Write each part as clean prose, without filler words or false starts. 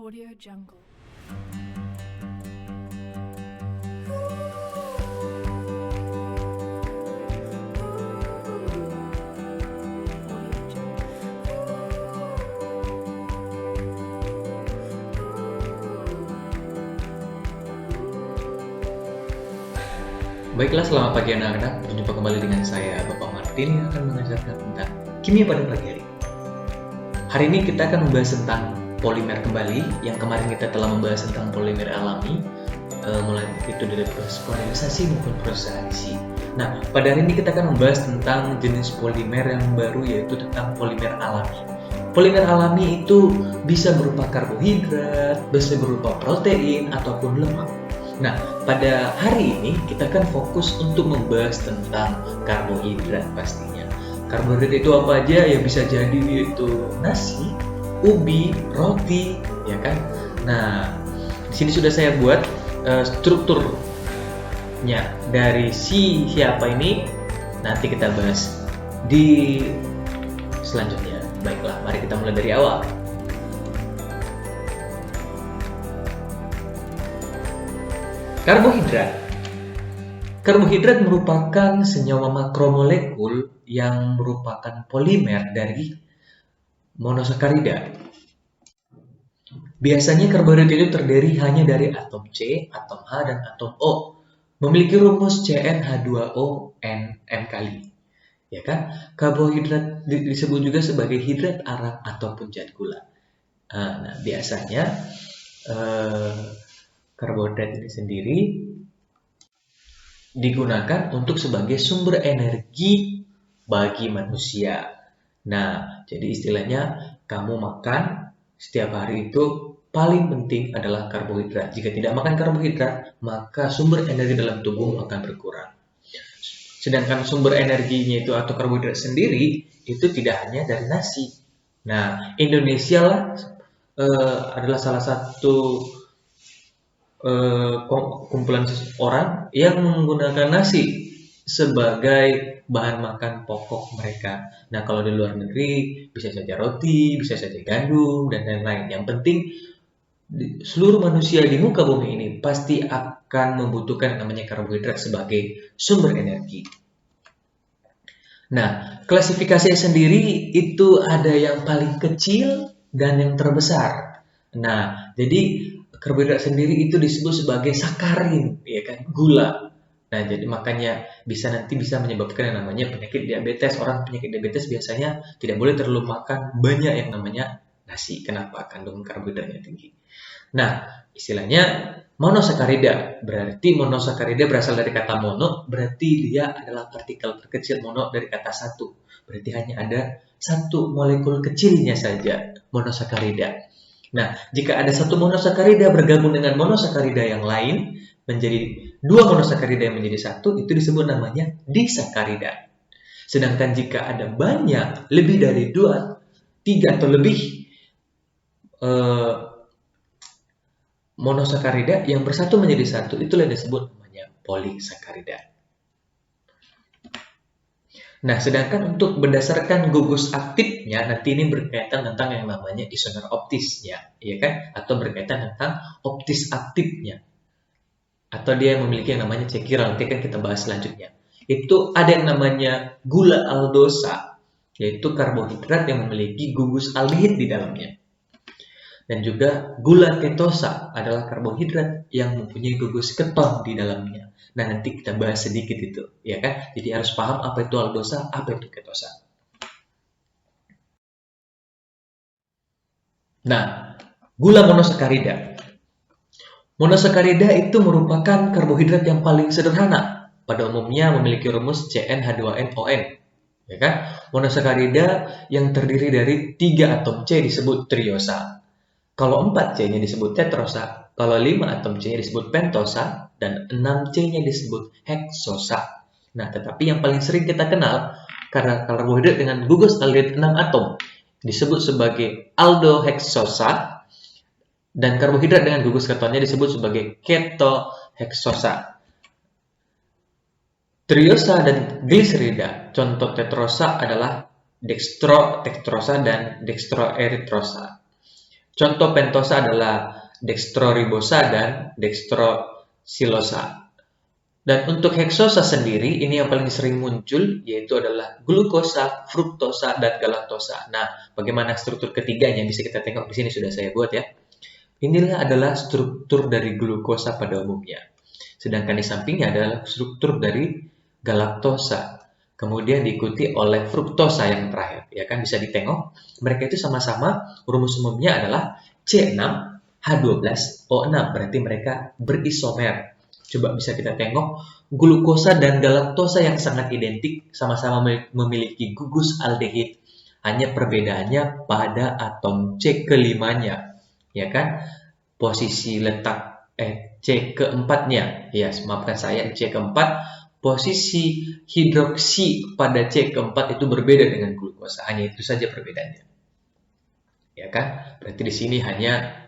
Audio Jungle. Baiklah, selamat pagi anak-anak. Berjumpa kembali dengan saya, Bapak Martin, yang akan mengajarkan tentang kimia pada pagi hari. Hari ini kita akan membahas tentang polimer kembali. Yang kemarin kita telah membahas tentang polimer alami, mulai itu dari proses polarisasi maupun proses adisi. Nah, pada hari ini kita akan membahas tentang jenis polimer yang baru, yaitu tentang polimer alami. Polimer alami itu bisa berupa karbohidrat, bisa berupa protein, ataupun lemak. Nah, pada hari ini kita akan fokus untuk membahas tentang karbohidrat pastinya. Karbohidrat itu apa aja? Ya bisa jadi yaitu nasi, ubi, roti, ya kan? Nah, di sini sudah saya buat strukturnya dari siapa ini. Nanti kita bahas di selanjutnya. Baiklah, mari kita mulai dari awal. Karbohidrat merupakan senyawa makromolekul yang merupakan polimer dari monosakarida. Biasanya karbohidrat itu terdiri hanya dari atom C, atom H, dan atom O. Memiliki rumus CnH2O N kali. Ya kan? Karbohidrat disebut juga sebagai hidrat arang ataupun zat gula. Nah, biasanya karbohidrat ini sendiri digunakan untuk sebagai sumber energi bagi manusia. Nah, jadi istilahnya kamu makan setiap hari itu paling penting adalah karbohidrat. Jika tidak makan karbohidrat, maka sumber energi dalam tubuh akan berkurang. Sedangkan sumber energinya itu atau karbohidrat sendiri itu tidak hanya dari nasi. Nah, Indonesia lah adalah salah satu kumpulan orang yang menggunakan nasi sebagai bahan makan pokok mereka. Nah, kalau di luar negeri bisa saja roti, bisa saja gandum, dan lain-lain. Yang penting seluruh manusia di muka bumi ini pasti akan membutuhkan namanya karbohidrat sebagai sumber energi. Nah, klasifikasinya sendiri itu ada yang paling kecil dan yang terbesar. Nah, jadi karbohidrat sendiri itu disebut sebagai sakarin, ya kan, gula. Nah, jadi makanya nanti bisa menyebabkan yang namanya penyakit diabetes. Orang penyakit diabetes biasanya tidak boleh terlalu makan banyak yang namanya nasi. Kenapa? Kandungan karbohidratnya tinggi. Nah, istilahnya monosakarida. Berarti monosakarida berasal dari kata mono, berarti dia adalah partikel terkecil. Mono dari kata satu. Berarti hanya ada satu molekul kecilnya saja, monosakarida. Nah, jika ada satu monosakarida bergabung dengan monosakarida yang lain, menjadi dua monosakarida yang menjadi satu, itu disebut namanya disakarida. Sedangkan jika ada banyak, lebih dari 2, 3 atau lebih monosakarida yang bersatu menjadi satu, itulah yang disebut namanya polisakarida. Nah, sedangkan untuk berdasarkan gugus aktifnya, nanti ini berkaitan tentang yang namanya isomer optisnya, ya kan? Atau berkaitan tentang optis aktifnya. Atau dia memiliki yang namanya cekiral, nanti kan kita bahas selanjutnya. Itu ada yang namanya gula aldosa, yaitu karbohidrat yang memiliki gugus aldehid di dalamnya. Dan juga gula ketosa adalah karbohidrat yang mempunyai gugus keton di dalamnya. Nah, nanti kita bahas sedikit itu, ya kan? Jadi harus paham apa itu aldosa, apa itu ketosa. Nah, gula monosakarida. Monosakarida itu merupakan karbohidrat yang paling sederhana. Pada umumnya memiliki rumus CnH2nON. Ya kan? Monosakarida yang terdiri dari 3 atom C disebut triosa. Kalau 4 C-nya disebut tetrosa, kalau 5 atom C-nya disebut pentosa, dan 6 C-nya disebut heksosa. Nah, tetapi yang paling sering kita kenal, karena karbohidrat dengan gugus aldehid 6 atom, disebut sebagai aldoheksosa, dan karbohidrat dengan gugus ketonnya disebut sebagai ketoheksosa. Triosa dan gliserida, contoh tetrosa adalah dextrotetrosa dan dextroeritrosa. Contoh pentosa adalah dextroribosa dan dextrosilosa. Dan untuk heksosa sendiri, ini yang paling sering muncul, yaitu adalah glukosa, fruktosa, dan galaktosa. Nah, bagaimana struktur ketiganya bisa kita tengok di sini sudah saya buat ya. Inilah adalah struktur dari glukosa pada umumnya. Sedangkan di sampingnya adalah struktur dari galaktosa. Kemudian diikuti oleh fruktosa yang terakhir. Ya kan bisa ditengok, mereka itu sama-sama rumus umumnya adalah C6H12O6. Berarti mereka berisomer. Coba bisa kita tengok, glukosa dan galaktosa yang sangat identik, sama-sama memiliki gugus aldehid. Hanya perbedaannya pada atom C kelimanya, ya kan? Posisi letak C keempatnya, ya maafkan saya, C keempat, posisi hidroksi pada C keempat itu berbeda dengan glukosa. Hanya itu saja perbedaannya, ya kan? Berarti di sini hanya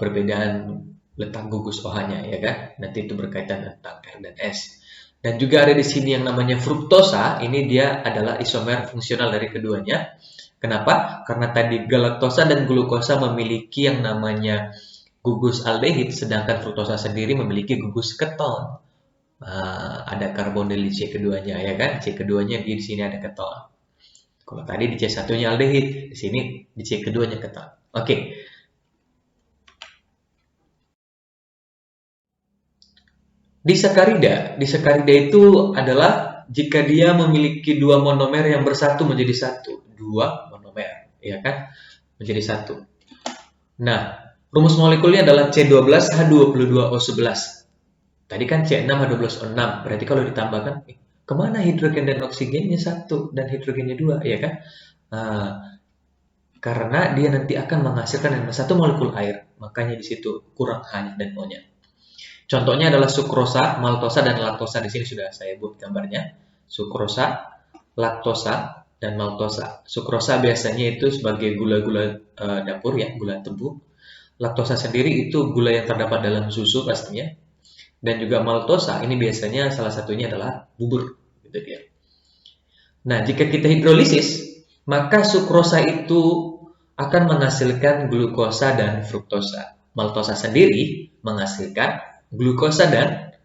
perbedaan letak gugus OH-nya, ya kan? Nanti itu berkaitan tentang R dan S. Dan juga ada di sini yang namanya fruktosa, ini dia adalah isomer fungsional dari keduanya. Kenapa? Karena tadi galaktosa dan glukosa memiliki yang namanya gugus aldehid, sedangkan fruktosa sendiri memiliki gugus keton. Ada karbonil di C keduanya, ya kan? C keduanya di sini ada keton. Kalau tadi di C1-nya aldehid, di sini di C keduanya keton. Oke. Disakarida itu adalah jika dia memiliki dua monomer yang bersatu menjadi satu. Dua monomer, ya kan? Menjadi satu. Nah, rumus molekulnya adalah C12H22O11. Tadi kan C6H12O6. Berarti kalau ditambahkan, kemana hidrogen dan oksigennya satu dan hidrogennya dua, ya kan? Karena dia nanti akan menghasilkan satu molekul air. Makanya di situ kurang H dan O-nya. Contohnya adalah sukrosa, maltosa, dan laktosa. Di sini sudah saya buat gambarnya. Sukrosa, laktosa, dan maltosa. Sukrosa biasanya itu sebagai gula-gula dapur ya, gula tebu. Laktosa sendiri itu gula yang terdapat dalam susu pastinya. Dan juga maltosa ini biasanya salah satunya adalah bubur, gitu dia. Nah, jika kita hidrolisis, maka sukrosa itu akan menghasilkan glukosa dan fruktosa. Maltosa sendiri menghasilkan glukosa dan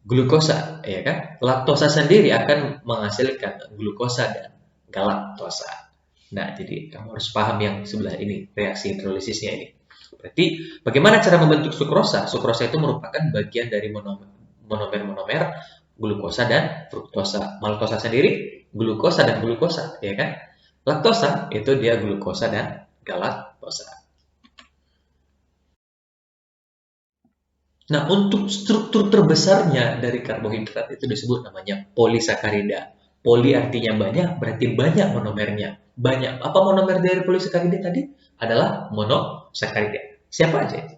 glukosa, ya kan? Laktosa sendiri akan menghasilkan glukosa dan galaktosa. Nah, jadi kamu harus paham yang sebelah ini, reaksi hidrolisisnya ini. Berarti, bagaimana cara membentuk sukrosa? Sukrosa itu merupakan bagian dari monomer-monomer glukosa dan fruktosa. Maltosa sendiri glukosa dan glukosa, ya kan? Laktosa itu dia glukosa dan galaktosa. Nah, untuk struktur terbesarnya dari karbohidrat itu disebut namanya polisakarida. Poli artinya banyak, berarti banyak monomernya. Banyak. Apa monomer dari polisakarida tadi? Adalah monosakarida. Siapa aja itu?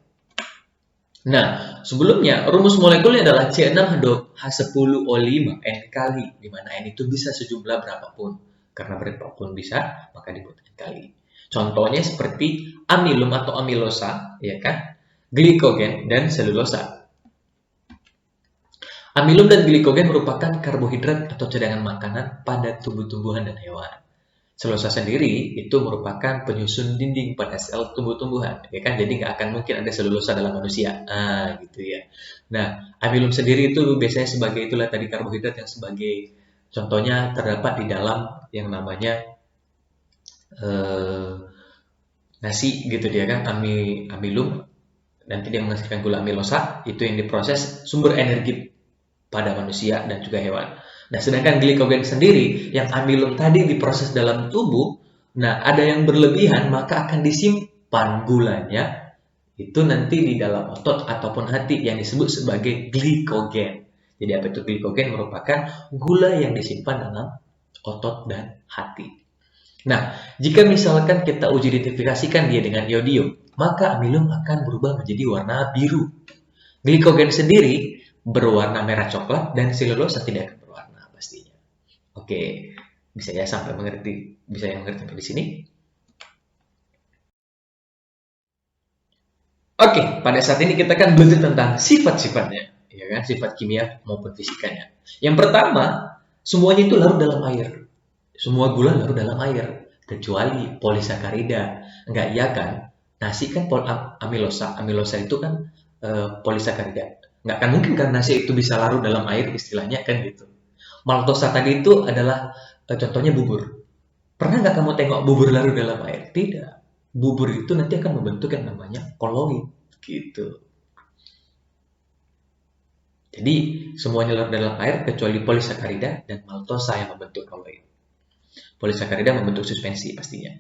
Nah, sebelumnya rumus molekulnya adalah C6H10O5 N kali, di mana N itu bisa sejumlah berapapun. Karena berapapun bisa, maka dibuat N kali. Contohnya seperti amilum atau amilosa, ya kan? Glikogen dan selulosa. Amilum dan glikogen merupakan karbohidrat atau cadangan makanan pada tumbuh-tumbuhan dan hewan. Selulosa sendiri itu merupakan penyusun dinding pada sel tumbuh-tumbuhan, ya kan? Jadi nggak akan mungkin ada selulosa dalam manusia. Gitu ya. Nah, amilum sendiri itu biasanya sebagai itulah tadi karbohidrat yang sebagai contohnya terdapat di dalam yang namanya nasi gitu dia kan, amilum. Nanti dia menghasilkan gula amilosa, itu yang diproses sumber energi pada manusia dan juga hewan. Nah, sedangkan glikogen sendiri, yang amilum tadi diproses dalam tubuh, nah ada yang berlebihan, maka akan disimpan gulanya, itu nanti di dalam otot ataupun hati yang disebut sebagai glikogen. Jadi apa itu glikogen? Merupakan gula yang disimpan dalam otot dan hati. Nah, jika misalkan kita uji identifikasikan dia dengan iodium, maka amilum akan berubah menjadi warna biru. Glikogen sendiri berwarna merah coklat dan selulosa tidak akan berwarna pastinya. Oke, bisa ya sampai mengerti, bisa yang mengerti sampai di sini. Oke, pada saat ini kita akan belajar tentang sifat-sifatnya, ya kan, sifat kimia maupun fisikanya. Yang pertama, semuanya itu larut dalam air. Semua gula larut dalam air, kecuali polisakarida. Enggak iya kan? Nasi kan amilosa. Amilosa itu kan polisakarida. Nggak akan mungkin kan nasi itu bisa larut dalam air, istilahnya kan gitu. Maltosa tadi itu adalah contohnya bubur. Pernah nggak kamu tengok bubur larut dalam air? Tidak. Bubur itu nanti akan membentuk yang namanya koloid gitu. Jadi semuanya larut dalam air kecuali polisakarida dan maltosa yang membentuk koloid. Polisakarida membentuk suspensi pastinya.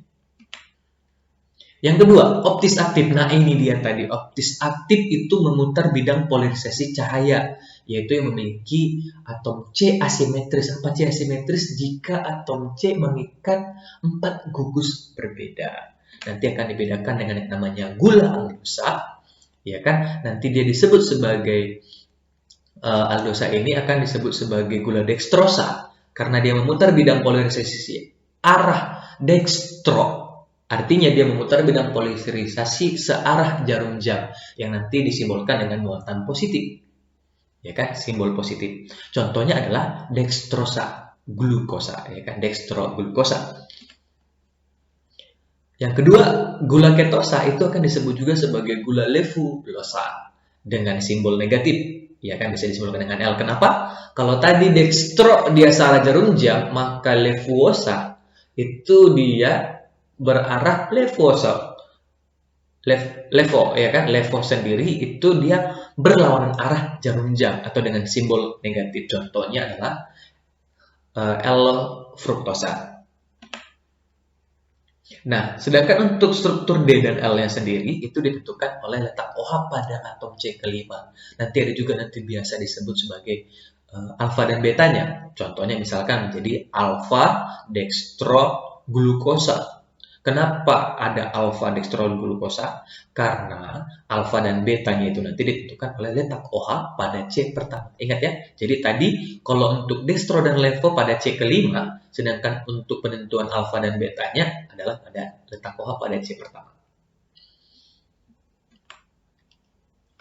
Yang kedua, optis aktif. Nah ini dia tadi, optis aktif itu memutar bidang polarisasi cahaya, yaitu yang memiliki atom C asimetris. Apa C asimetris? Jika atom C mengikat 4 gugus berbeda. Nanti akan dibedakan dengan yang namanya gula aldosa, ya kan? Nanti dia disebut sebagai aldosa ini akan disebut sebagai gula dextrosa karena dia memutar bidang polarisasi arah dextro. Artinya dia memutar bidang polarisasi searah jarum jam yang nanti disimbolkan dengan muatan positif. Ya kan, simbol positif. Contohnya adalah dextrosa glukosa, ya kan, dextroglukosa. Yang kedua, gula ketosa itu akan disebut juga sebagai gula levulosa dengan simbol negatif. Ya kan, bisa disimbolkan dengan L. Kenapa? Kalau tadi dextro dia searah jarum jam, maka levuosa itu dia berarah levosa. Levo ya kan, levo sendiri itu dia berlawanan arah jarum jam atau dengan simbol negatif. Contohnya adalah L-fruktosa. Nah, sedangkan untuk struktur D dan L-nya sendiri itu ditentukan oleh letak OH pada atom C kelima. Nanti ada juga nanti biasa disebut sebagai alfa dan betanya. Contohnya misalkan menjadi alfa dextroglukosa. Kenapa ada alfa dextroglukosa? Karena alfa dan betanya itu nanti ditentukan oleh letak OH pada C pertama. Ingat ya, jadi tadi kalau untuk dextro dan levo pada C kelima, sedangkan untuk penentuan alfa dan betanya adalah pada letak OH pada C pertama.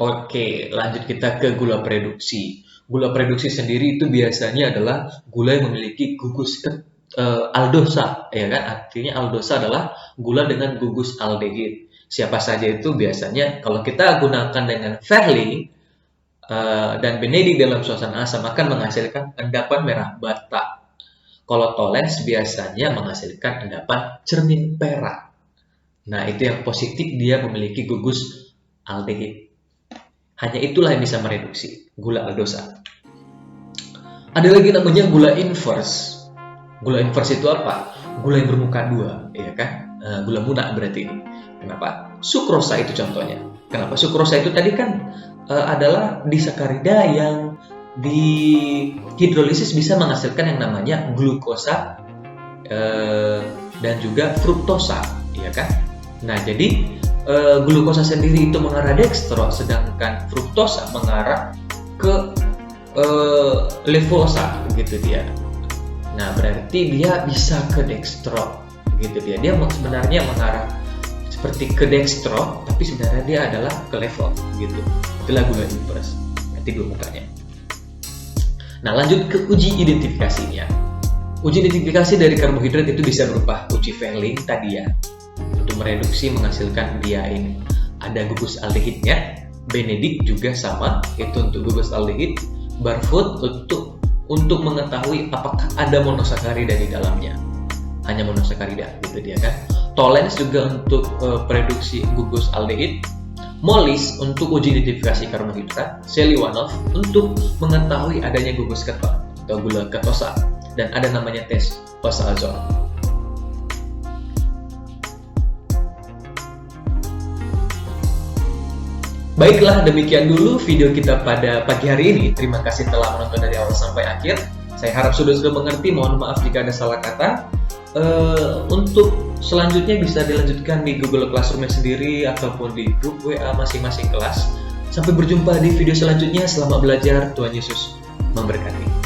Oke, lanjut kita ke gula preduksi. Gula preduksi sendiri itu biasanya adalah gula yang memiliki gugus aldosa, ya kan? Artinya aldosa adalah gula dengan gugus aldehid. Siapa saja itu biasanya kalau kita gunakan dengan Verling dan Benedict dalam suasana asam akan menghasilkan endapan merah bata. Kalau Tolens biasanya menghasilkan endapan cermin perak. Nah, itu yang positif, dia memiliki gugus aldehid. Hanya itulah yang bisa mereduksi gula aldosa. Ada lagi namanya gula inverse. Gula inverse itu apa? Gula yang bermuka dua, ya kan? Gula muda berarti ini. Kenapa? Sukrosa itu contohnya. Kenapa? Sukrosa itu tadi kan adalah disakarida yang di hidrolisis bisa menghasilkan yang namanya glukosa dan juga fruktosa, ya kan? Nah, jadi glukosa sendiri itu mengarah dextro, sedangkan fruktosa mengarah ke levosa, gitu dia. Nah, berarti dia bisa ke dextro, gitu dia. Dia sebenarnya mengarah seperti ke dextro, tapi sebenarnya dia adalah ke levo, gitu. Itulah gula inverse, berarti dua mukanya. Nah, lanjut ke uji identifikasinya. Uji identifikasi dari karbohidrat itu bisa berupa uji Verling tadi ya, untuk mereduksi menghasilkan dia ini. Ada gugus aldehidnya, Benedict juga sama, itu untuk gugus aldehid, Barfoot untuk mengetahui apakah ada monosakarida di dalamnya. Hanya monosakarida, gitu dia kan. Tolens juga untuk produksi gugus aldehid, Mollis untuk uji identifikasi karbohidrat, Seliwanov untuk mengetahui adanya gugus keton atau gula ketosa, dan ada namanya tes osaazol. Baiklah, demikian dulu video kita pada pagi hari ini. Terima kasih telah menonton dari awal sampai akhir. Saya harap sudah mengerti. Mohon maaf jika ada salah kata. Untuk selanjutnya bisa dilanjutkan di Google Classroom sendiri ataupun di grup WA masing-masing kelas. Sampai berjumpa di video selanjutnya. Selamat belajar. Tuhan Yesus memberkati.